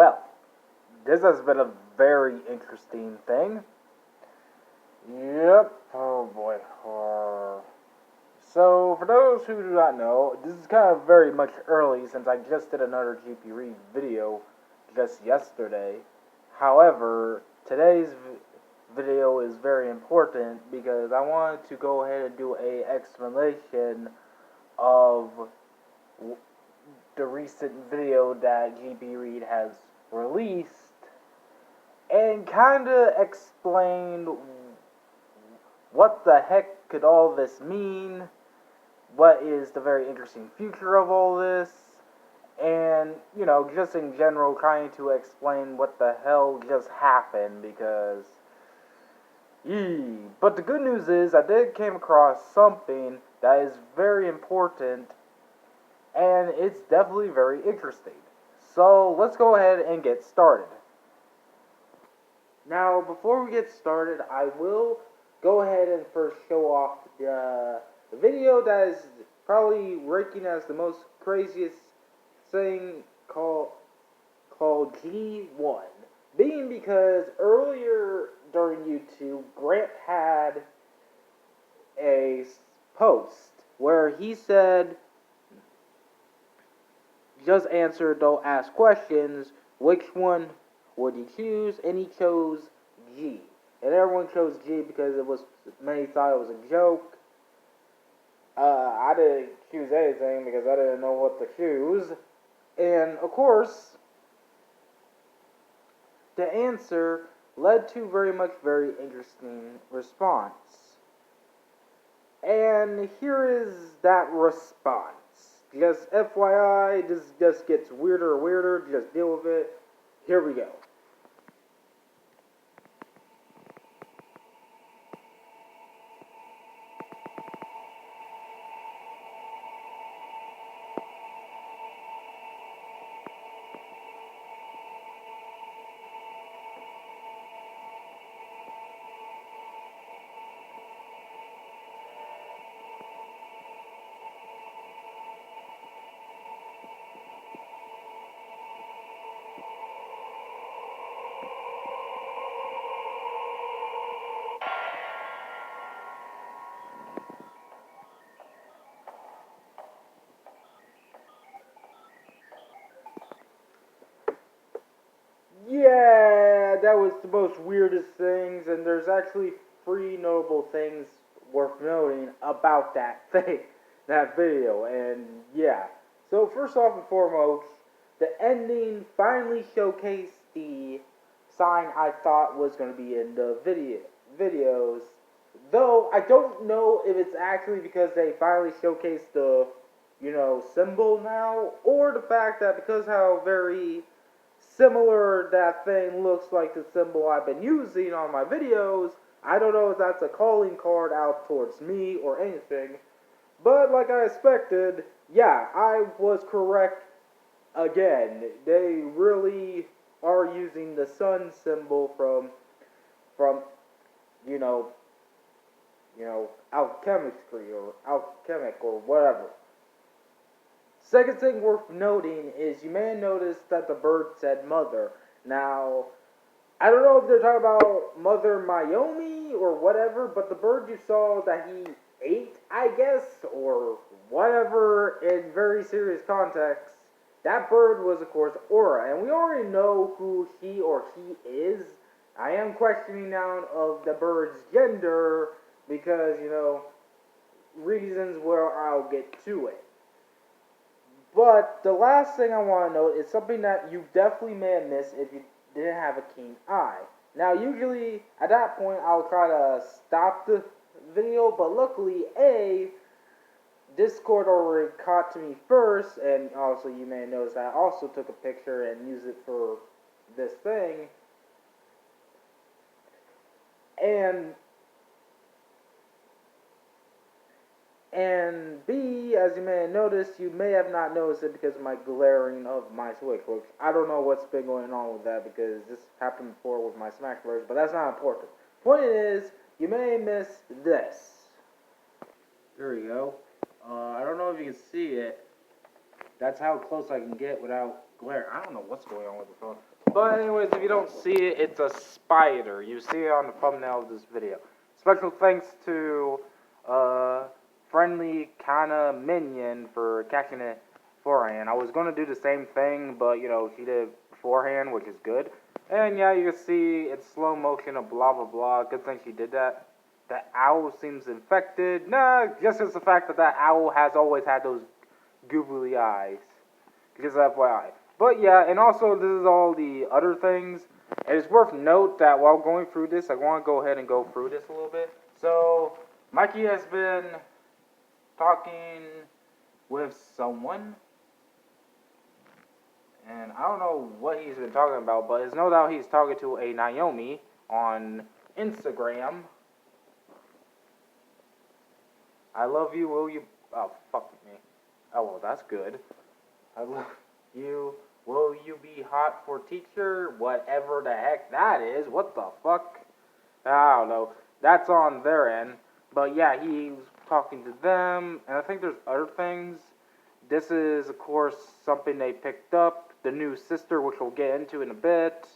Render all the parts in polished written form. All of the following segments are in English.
Well, this has been a very interesting thing. Yep. Oh boy. So, for those who do not know, this is kind of very much early since I just did another GPReed video just yesterday. However, today's video is very important because I wanted to go ahead and do a explanation of the recent video that GPReed has released and kind of explain what the heck could all this mean, what is the very interesting future of all this, and, you know, just in general trying to explain what the hell just happened because, But the good news is I did came across something that is very important and it's definitely very interesting. So let's go ahead and get started. Now, before we get started, I will go ahead and first show off the video that is probably ranking as the most craziest thing called G1. Being because earlier during YouTube, Grant had a post where he said, just answer, don't ask questions, which one would you choose? And he chose G. And everyone chose G because many thought it was a joke. I didn't choose anything because I didn't know what to choose. And of course, the answer led to very interesting response. And here is that response. Just FYI, this just gets weirder and weirder. Just deal with it. Here we go. Yeah, that was the most weirdest things, and there's actually 3 notable things worth noting about that thing, that video, and yeah. So first off and foremost, the ending finally showcased the sign I thought was going to be in the videos, though I don't know if it's actually because they finally showcased the, symbol now, or the fact that because how very similar that thing looks like the symbol I've been using on my videos. I don't know if that's a calling card out towards me or anything. But like I expected, yeah, I was correct again. They really are using the sun symbol from alchemistry or alchemic or whatever. Second thing worth noting is you may have noticed that the bird said mother. Now, I don't know if they're talking about Mother Miami or whatever, but the bird you saw that he ate, I guess, or whatever in very serious context, that bird was, of course, Aura. And we already know who he or she is. I am questioning now of the bird's gender because, reasons where I'll get to it. But the last thing I want to note is something that you definitely may have missed if you didn't have a keen eye. Now, usually at that point, I'll try to stop the video, but luckily, Discord already caught to me first, and also you may have noticed I also took a picture and used it for this thing. And B, as you may have noticed, you may have not noticed it because of my glaring of my Switch, which I don't know what's been going on with that because this happened before with my Smash Bros., but that's not important. Point is, you may miss this. There we go. I don't know if you can see it. That's how close I can get without glare. I don't know what's going on with the phone. But anyways, if you don't see it, it's a spider. You see it on the thumbnail of this video. Special thanks to friendly kinda minion for catching it beforehand. I was gonna do the same thing, but you know, she did it beforehand, which is good. And yeah, you can see it's slow motion of blah blah blah. Good thing she did that. That owl seems infected. Nah, just as the fact that that owl has always had those googly eyes. Just FYI. But yeah, and also this is all the other things. And it's worth note that while going through this, I want to go ahead and go through this a little bit. So, Mikey has been talking with someone. And I don't know what he's been talking about, but it's no doubt he's talking to a Naomi on Instagram. I love you, will you? Oh, fuck me. Oh, well, that's good. I love you. Will you be hot for teacher? Whatever the heck that is. What the fuck? I don't know. That's on their end. But yeah, he's talking to them. And I think there's other things. This is, of course, something they picked up. The new sister, which we'll get into in a bit.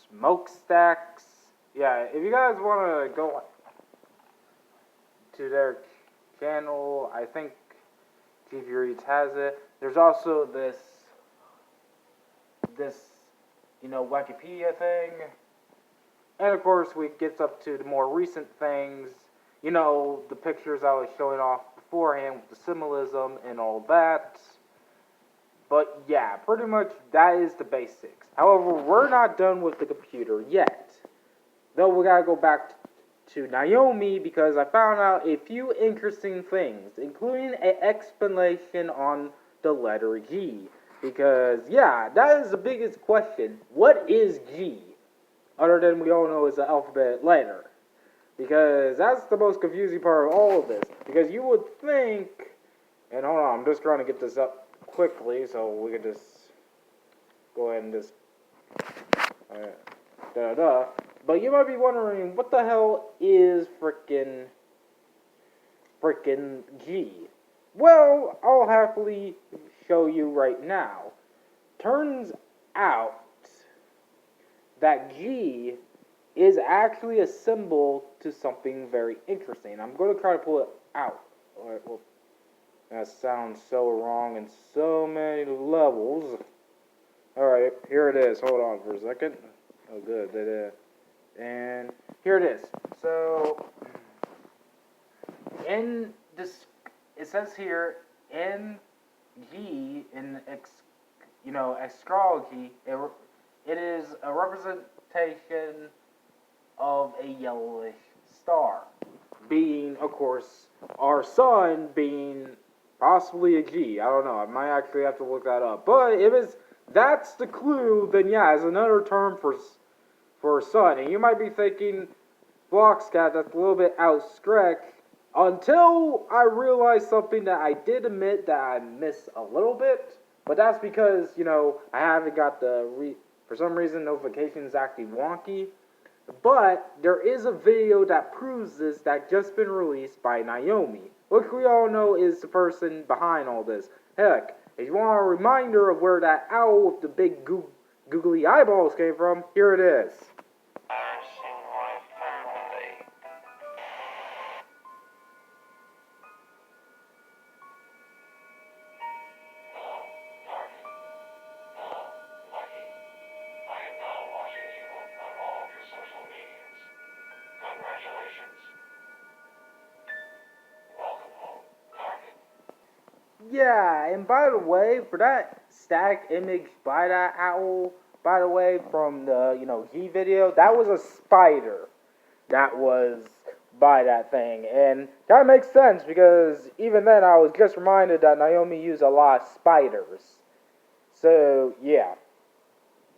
Smokestacks. Yeah, if you guys want to go to their channel, I think GPReed has it. There's also this, Wikipedia thing. And of course, we get up to the more recent things. You know, the pictures I was showing off beforehand with the symbolism and all that. But yeah, pretty much that is the basics. However, we're not done with the computer yet. Though we gotta go back to Naomi because I found out a few interesting things, including an explanation on the letter G. Because, yeah, that is the biggest question. What is G? Other than we all know it's an alphabet letter. Because that's the most confusing part of all of this. Because you would think, and hold on, I'm just trying to get this up quickly so we can just go ahead and just But you might be wondering, what the hell is frickin' G? Well, I'll happily show you right now. Turns out that G is actually a symbol to something very interesting. I'm going to try to pull it out. Alright, well, that sounds so wrong in so many levels. Alright, here it is. Hold on for a second. Oh, good. And here it is. So, in this, it says here, in G, in astrology, it is a representation of a yellowish star, being, of course, our sun being possibly a G. I don't know. I might actually have to look that up. But if that's the clue, then yeah, it's another term for sun. And you might be thinking, Blockscat, that's a little bit outstretched. Until I realized something that I did admit that I missed a little bit. But that's because, I haven't got for some reason, notifications actually wonky. But there is a video that proves this that just been released by Naomi, which we all know is the person behind all this. Heck, if you want a reminder of where that owl with the big googly eyeballs came from, here it is. Yeah, and by the way, for that static image by that owl, by the way, from the, G video, that was a spider that was by that thing. And that makes sense because even then I was just reminded that Naomi used a lot of spiders. So, yeah.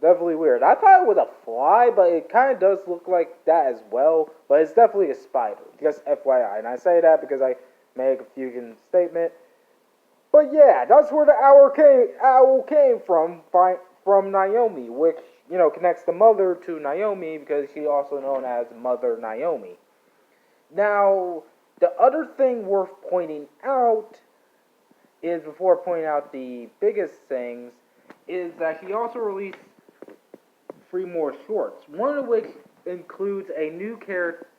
Definitely weird. I thought it was a fly, but it kind of does look like that as well. But it's definitely a spider, just FYI. And I say that because I made a confusion statement. But yeah, that's where the owl came from Naomi, which, connects the mother to Naomi because she's also known as Mother Naomi. Now, the other thing worth pointing out is, before pointing out the biggest things, is that he also released 3 more shorts, one of which includes a new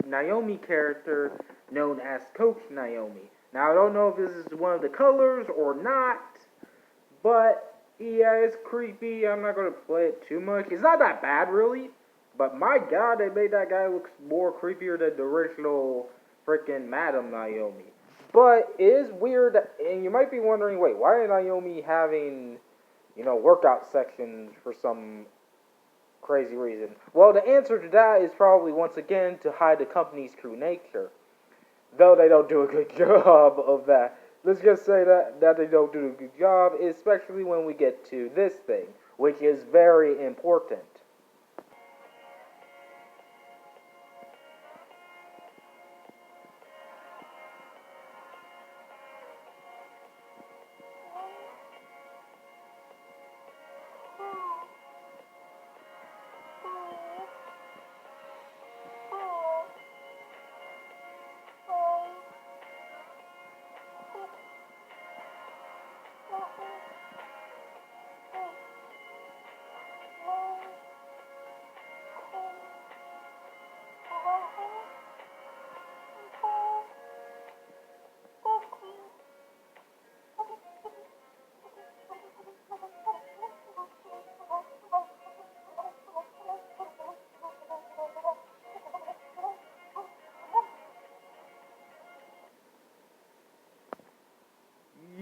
Naomi character known as Coach Naomi. Now, I don't know if this is one of the colors or not, but yeah, it's creepy. I'm not going to play it too much. It's not that bad, really, but my god, they made that guy look more creepier than the original freaking Madam Naomi. But it is weird, and you might be wondering, wait, why are Naomi having, workout sections for some crazy reason? Well, the answer to that is probably, once again, to hide the company's true nature. Though they don't do a good job of that. Let's just say that they don't do a good job, especially when we get to this thing, which is very important.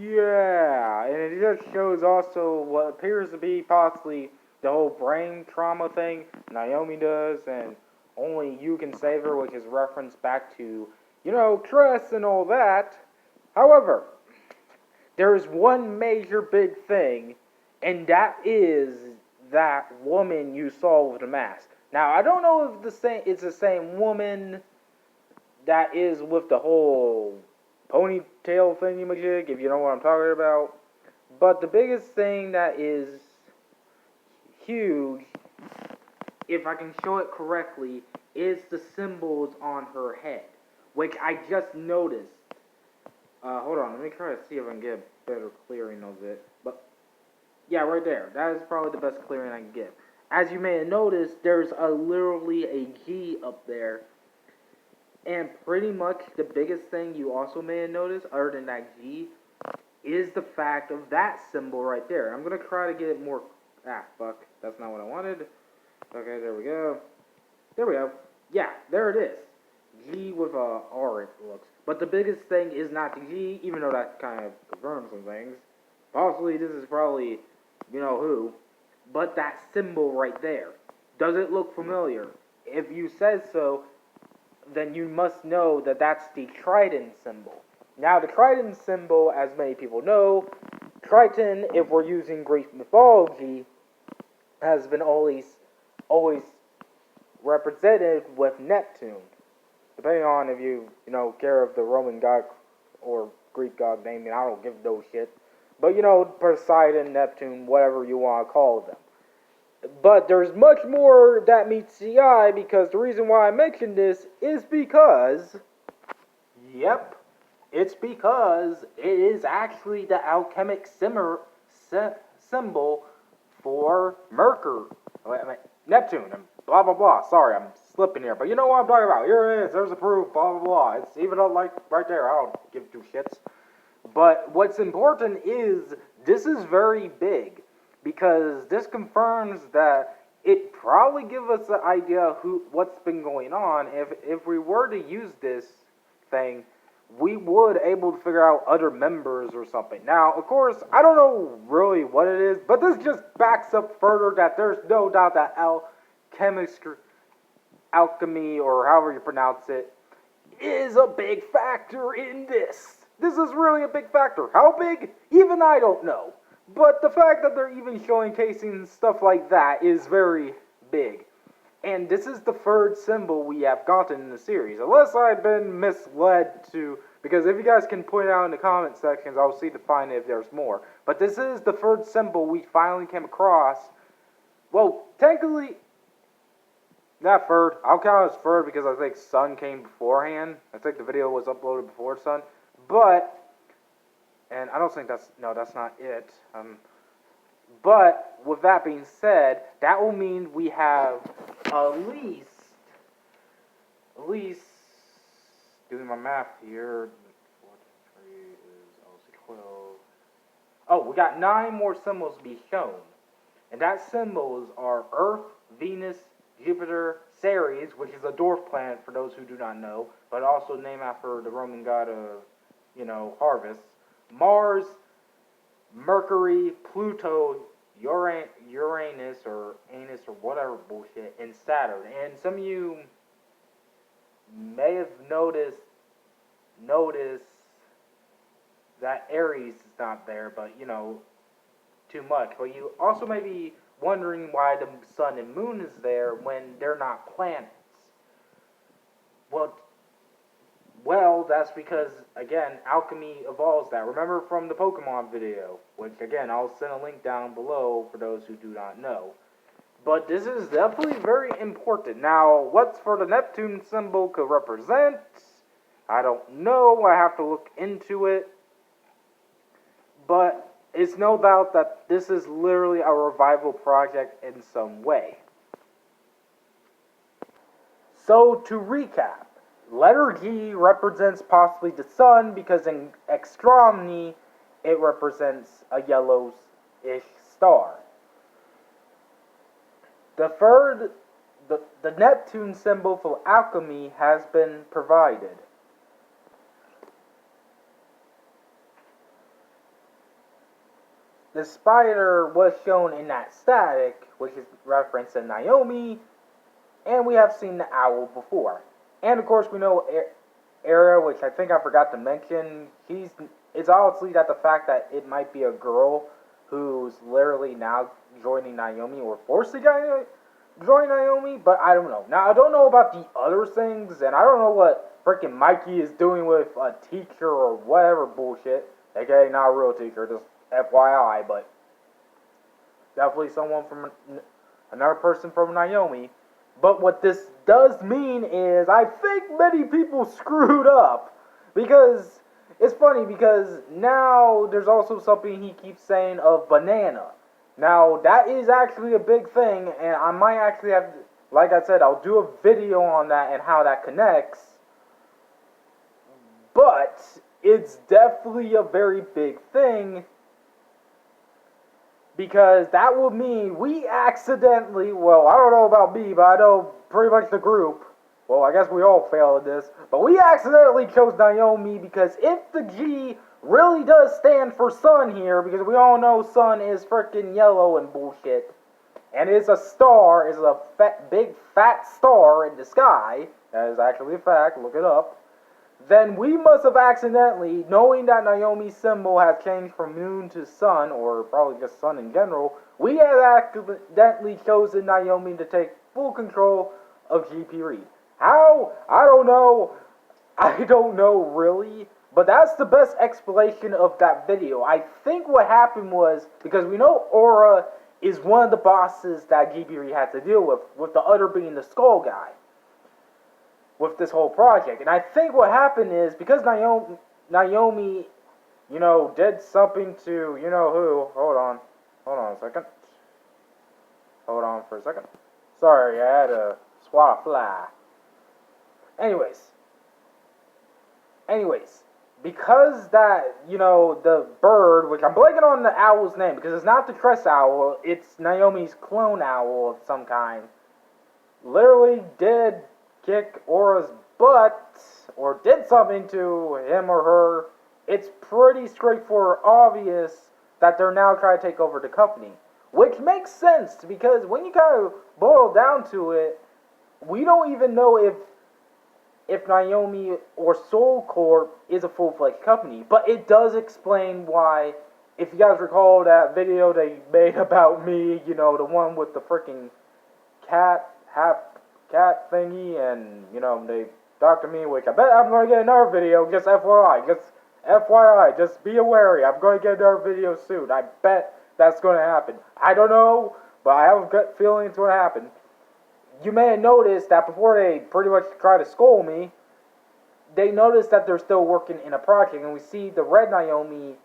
Yeah, and it just shows also what appears to be possibly the whole brain trauma thing Naomi does, and only you can save her, which is referenced back to, Tress and all that. However, there is one major big thing, and that is that woman you saw with the mask. Now, I don't know if it's the same woman that is with the whole ponytail thingy-majig, if you know what I'm talking about. But the biggest thing that is huge, if I can show it correctly, is the symbols on her head, which I just noticed. Hold on, let me try to see if I can get a better clearing of it. But, yeah, right there. That is probably the best clearing I can get. As you may have noticed, there's literally a G up there. And pretty much the biggest thing you also may have noticed, other than that G, is the fact of that symbol right there. I'm going to try to get it more... Ah, fuck. That's not what I wanted. Okay, there we go. There we go. Yeah, there it is. G with a R, it looks. But the biggest thing is not the G, even though that kind of confirms some things. Possibly this is probably, who. But that symbol right there. Does it look familiar? If you said so, then you must know that that's the trident symbol. Now, the trident symbol, as many people know, Triton, if we're using Greek mythology, has been always represented with Neptune. Depending on if you, care of the Roman god or Greek god naming, I don't give no shit. But, Poseidon, Neptune, whatever you want to call them. But there's much more that meets the eye, because the reason why I mentioned this is because, yep, it's because it is actually the alchemic symbol for Neptune, and blah, blah, blah. Sorry, I'm slipping here, but you know what I'm talking about. Here it is, there's the proof, blah, blah, blah. It's even like right there, I don't give two shits. But what's important is, this is very big, because this confirms that it probably gives us an idea of what's been going on. If we were to use this thing, we would able to figure out other members or something. Now, of course, I don't know really what it is, but this just backs up further that there's no doubt that alchemy, or however you pronounce it, is a big factor in this. This is really a big factor. How big? Even I don't know. But the fact that they're even showcasing stuff like that is very big. And this is the third symbol we have gotten in the series. Unless I've been misled to... Because if you guys can point it out in the comment sections, I'll see to find if there's more. But this is the third symbol we finally came across. Well, technically... Not third. I'll count it as third because I think Sun came beforehand. I think the video was uploaded before Sun. But And I don't think that's not it. But with that being said, that will mean we have at least doing my math here. 3 is obviously 12. Oh, we got 9 more symbols to be shown. And that symbols are Earth, Venus, Jupiter, Ceres, which is a dwarf planet for those who do not know, but also named after the Roman god of, harvest. Mars, Mercury, Pluto, Uranus or Anus or whatever bullshit, and Saturn. And some of you may have noticed that Aries is not there, but too much. But you also may be wondering why the sun and moon is there when they're not planets. Well, that's because, again, alchemy evolves that. Remember from the Pokemon video, which, again, I'll send a link down below for those who do not know. But this is definitely very important. Now, what's for the Neptune symbol could represent? I don't know. I have to look into it. But it's no doubt that this is literally a revival project in some way. So, to recap, letter G represents possibly the sun because in astronomy it represents a yellowish star. The Neptune symbol for alchemy has been provided. The spider was shown in that static, which is referenced in Naomi, and we have seen the owl before. And of course we know Era, which I think I forgot to mention, it's obviously that the fact that it might be a girl who's literally now joining Naomi or forced to join Naomi, but I don't know. Now, I don't know about the other things, and I don't know what freaking Mikey is doing with a teacher or whatever bullshit. Okay, not a real teacher, just FYI, but definitely someone from another person from Naomi. But what this does mean is I think many people screwed up, because it's funny because now there's also something he keeps saying of banana. Now that is actually a big thing, and I might actually have, like I said, I'll do a video on that and how that connects. But it's definitely a very big thing, because that would mean we accidentally, well, I don't know about me, but I know pretty much the group, well, I guess we all failed at this, but we accidentally chose Naomi, because if the G really does stand for sun here, because we all know sun is freaking yellow and bullshit, and it's a star, it's a big fat star in the sky, that is actually a fact, look it up, then we must have accidentally, knowing that Naomi's symbol has changed from moon to sun, or probably just sun in general, we have accidentally chosen Naomi to take full control of GPReed. How? I don't know. I don't know really, but that's the best explanation of that video. I think what happened was, because we know Aura is one of the bosses that GPReed had to deal with the other being the skull guy, with this whole project. And I think what happened is, because Naomi, did something to, who, hold on a second. Hold on for a second. Sorry, I had to swat a fly. Anyways, because that, the bird, which I'm blanking on the owl's name, because it's not the Tress owl, it's Naomi's clone owl of some kind, literally did kick Aura's butt, or did something to him or her, it's pretty straightforward, obvious that they're now trying to take over the company. Which makes sense, because when you kind of boil down to it, we don't even know if Naomi or Soul Corp is a full-fledged company. But it does explain why, if you guys recall that video they made about me, the one with the freaking cat thingy, and, they talked to me, which I bet I'm going to get another video, just FYI, just be wary, I'm going to get another video soon, I bet that's going to happen. I don't know, but I have a gut feeling it's going to happen. You may have noticed that before they pretty much try to scold me, they noticed that they're still working in a project, and we see the red Naomi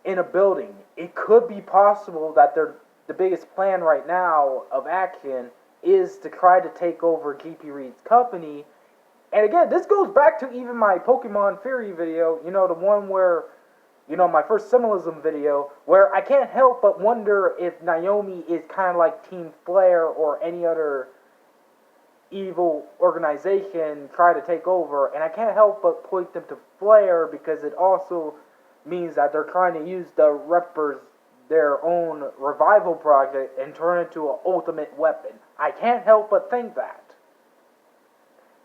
in a building. It could be possible that the biggest plan right now of action is to try to take over GPReed's company. And again, this goes back to even my Pokemon Theory video, the one where, my first symbolism video, where I can't help but wonder if Naomi is kind of like Team Flare or any other evil organization try to take over, and I can't help but point them to Flare because it also means that they're trying to use the Reppers, their own revival project, and turn it into an ultimate weapon. I can't help but think that.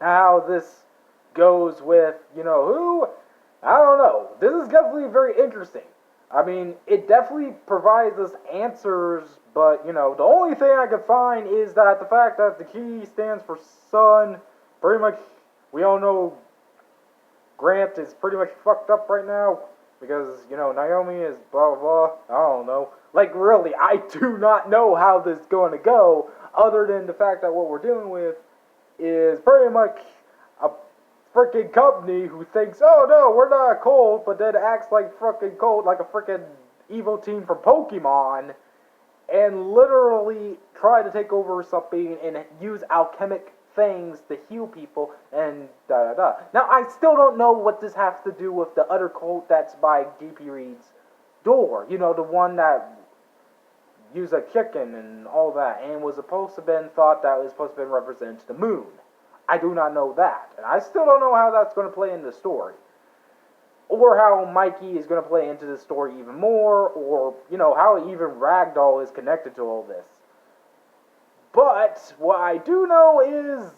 Now, how this goes with, who? I don't know. This is definitely very interesting. I mean, it definitely provides us answers, but, the only thing I could find is that the fact that the key stands for son, pretty much, we all know Grant is pretty much fucked up right now, because, Naomi is blah, blah, blah, I don't know. Like, really, I do not know how this is going to go, other than the fact that what we're dealing with is pretty much a freaking company who thinks, oh no, we're not cold, but then acts like freaking cold, like a freaking evil team from Pokemon, and literally try to take over something and use alchemic things to heal people, and da-da-da. Now, I still don't know what this has to do with the other cult that's by GPReed's door, the one that used a chicken and all that, and was supposed to have been thought that was supposed to have been represented to the moon. I do not know that, and I still don't know how that's going to play into the story, or how Mikey is going to play into the story even more, or, how even Ragdoll is connected to all this. But what I do know is,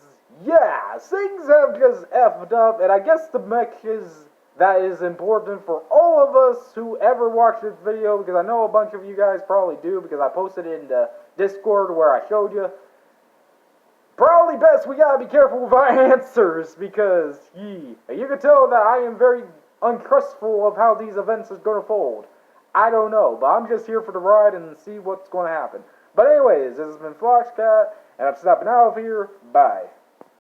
yeah, things have just effed up, and I guess the message that is important for all of us who ever watch this video, because I know a bunch of you guys probably do, because I posted it in the Discord where I showed you. Probably best we gotta be careful with our answers, because, you can tell that I am very untrustful of how these events is gonna fold. I don't know, but I'm just here for the ride and see what's gonna happen. But anyways, this has been Floxcat, and I'm snapping out of here. Bye.